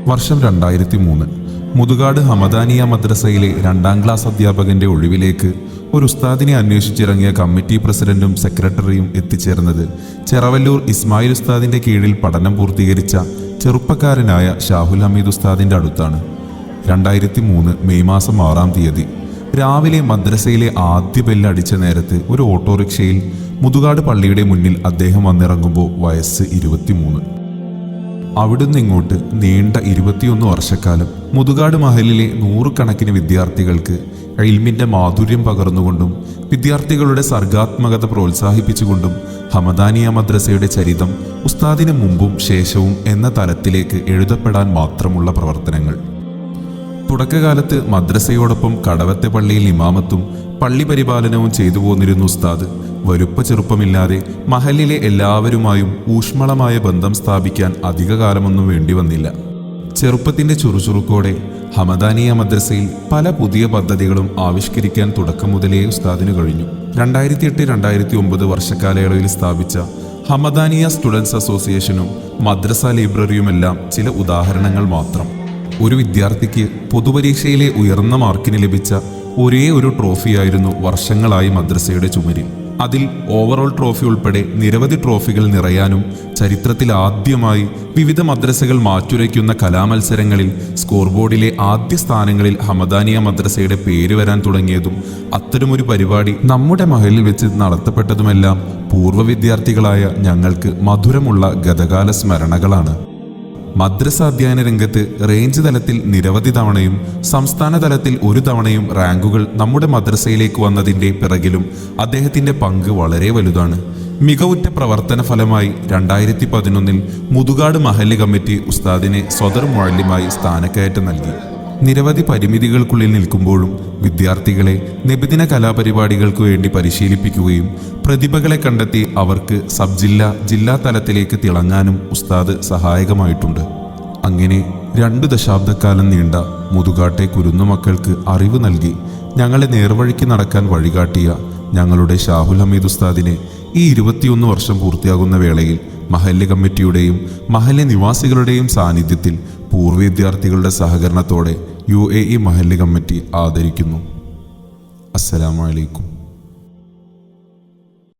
വർഷം 2003. മുതുകാട് ഹമദാനിയ മദ്രസയിലെ 2ാം ക്ലാസ് അധ്യാപകന്റെ ഒഴിവിലേക്ക് ഒരു ഉസ്താദിനെ അന്വേഷിച്ചിറങ്ങിയ കമ്മിറ്റി പ്രസിഡന്റും സെക്രട്ടറിയും എത്തിച്ചേർന്നത് ചെറവല്ലൂർ ഇസ്മായിൽ ഉസ്താദിന്റെ കീഴിൽ പഠനം പൂർത്തീകരിച്ച ചെറുപ്പക്കാരനായ ഷാഹുൽ ഹമീദ് ഉസ്താദിന്റെ അടുത്താണ്. 2003 മെയ് മാസം 6-ാം തീയതി രാവിലെ മദ്രസയിലെ ആദ്യ ബെല്ലടിച്ച നേരത്ത് ഒരു ഓട്ടോറിക്ഷയിൽ മുതുകാട് പള്ളിയുടെ മുന്നിൽ അദ്ദേഹം വന്നിറങ്ങുമ്പോൾ വയസ്സ് 23. അവിടുന്ന് ഇങ്ങോട്ട് നീണ്ട 21 വർഷക്കാലം മുതുകാട് മഹലിലെ 100 കണക്കിന് വിദ്യാർത്ഥികൾക്ക് ഇൽമിന്റെ മാധുര്യം പകർന്നുകൊണ്ടും വിദ്യാർത്ഥികളുടെ സർഗാത്മകത പ്രോത്സാഹിപ്പിച്ചുകൊണ്ടും ഹമദാനിയ മദ്രസയുടെ ചരിതം ഉസ്താദിന് മുമ്പും ശേഷവും എന്ന തലത്തിലേക്ക് എഴുതപ്പെടാൻ മാത്രമുള്ള പ്രവർത്തനങ്ങൾ. തുടക്കകാലത്ത് മദ്രസയോടൊപ്പം കടവത്തെ പള്ളിയിൽ ഇമാമത്തും പള്ളി പരിപാലനവും ചെയ്തു പോന്നിരുന്ന ഉസ്താദ് വലുപ്പ ചെറുപ്പമില്ലാതെ മഹലിലെ എല്ലാവരുമായും ഊഷ്മളമായ ബന്ധം സ്ഥാപിക്കാൻ അധികകാലമൊന്നും വേണ്ടി വന്നില്ല. ചെറുപ്പത്തിന്റെ ചുറുചുറുക്കോടെ ഹമദാനിയ മദ്രസയിൽ പല പുതിയ പദ്ധതികളും ആവിഷ്കരിക്കാൻ തുടക്കം മുതലേ ഉസ്താദിന് കഴിഞ്ഞു. 2008-2009 വർഷക്കാലയളവിൽ സ്ഥാപിച്ച ഹമദാനിയ സ്റ്റുഡൻസ് അസോസിയേഷനും മദ്രസ ലൈബ്രറിയുമെല്ലാം ചില ഉദാഹരണങ്ങൾ മാത്രം. ഒരു വിദ്യാർത്ഥിക്ക് പൊതുപരീക്ഷയിലെ ഉയർന്ന മാർക്കിന് ലഭിച്ച ഒരേ ഒരു ട്രോഫിയായിരുന്നു വർഷങ്ങളായി മദ്രസയുടെ ചുമരിൽ. അതിൽ ഓവറോൾ ട്രോഫി ഉൾപ്പെടെ നിരവധി ട്രോഫികൾ നിറയാനും ചരിത്രത്തിൽ ആദ്യമായി വിവിധ മദ്രസകൾ മാറ്റുരയ്ക്കുന്ന കലാമത്സരങ്ങളിൽ സ്കോർ ബോർഡിലെ ആദ്യ സ്ഥാനങ്ങളിൽ ഹമദാനിയ മദ്രസയുടെ പേര് വരാൻ തുടങ്ങിയതും അത്തരമൊരു പരിപാടി നമ്മുടെ മഹലിൽ വെച്ച് നടത്തപ്പെട്ടതുമെല്ലാം പൂർവ്വ വിദ്യാർത്ഥികളായ ഞങ്ങൾക്ക് മധുരമുള്ള ഗതകാല സ്മരണകളാണ്. മദ്രസ അധ്യയന രംഗത്ത് റേഞ്ച് തലത്തിൽ നിരവധി തവണയും സംസ്ഥാന തലത്തിൽ ഒരു തവണയും റാങ്കുകൾ നമ്മുടെ മദ്രസയിലേക്ക് വന്നതിൻ്റെ പിറകിലും അദ്ദേഹത്തിൻ്റെ പങ്ക് വളരെ വലുതാണ്. മികവുറ്റ പ്രവർത്തന ഫലമായി 2011 മുതുകാട് മഹല്ല് കമ്മിറ്റി ഉസ്താദിനെ സ്വദർ മുഅല്ലിമായി സ്ഥാനക്കയറ്റം നൽകി. നിരവധി പരിമിതികൾക്കുള്ളിൽ നിൽക്കുമ്പോഴും വിദ്യാർത്ഥികളെ നബിദിന കലാപരിപാടികൾക്ക് വേണ്ടി പരിശീലിപ്പിക്കുകയും പ്രതിഭകളെ കണ്ടെത്തി അവർക്ക് സബ് ജില്ലാ തലത്തിലേക്ക് തിളങ്ങാനും ഉസ്താദ് സഹായകമായിട്ടുണ്ട്. അങ്ങനെ 2 ദശാബ്ദക്കാലം നീണ്ട മുതുകാട്ടെ കുരുന്നുമക്കൾക്ക് അറിവ് നൽകി ഞങ്ങളെ നേർവഴിക്ക് നടക്കാൻ വഴികാട്ടിയ ഞങ്ങളുടെ ഷാഹുൽ ഹമീദ് ഉസ്താദിനെ ഈ 21 വർഷം പൂർത്തിയാകുന്ന വേളയിൽ മഹല്ല് കമ്മിറ്റിയുടെയും മഹല്ല് നിവാസികളുടെയും സാന്നിധ്യത്തിൽ പൂർവ്വ വിദ്യാർത്ഥികളുടെ സഹകരണത്തോടെ UAE മഹല്ല് കമ്മിറ്റി ആദരിക്കുന്നു. അസ്സലാമു അലൈക്കും.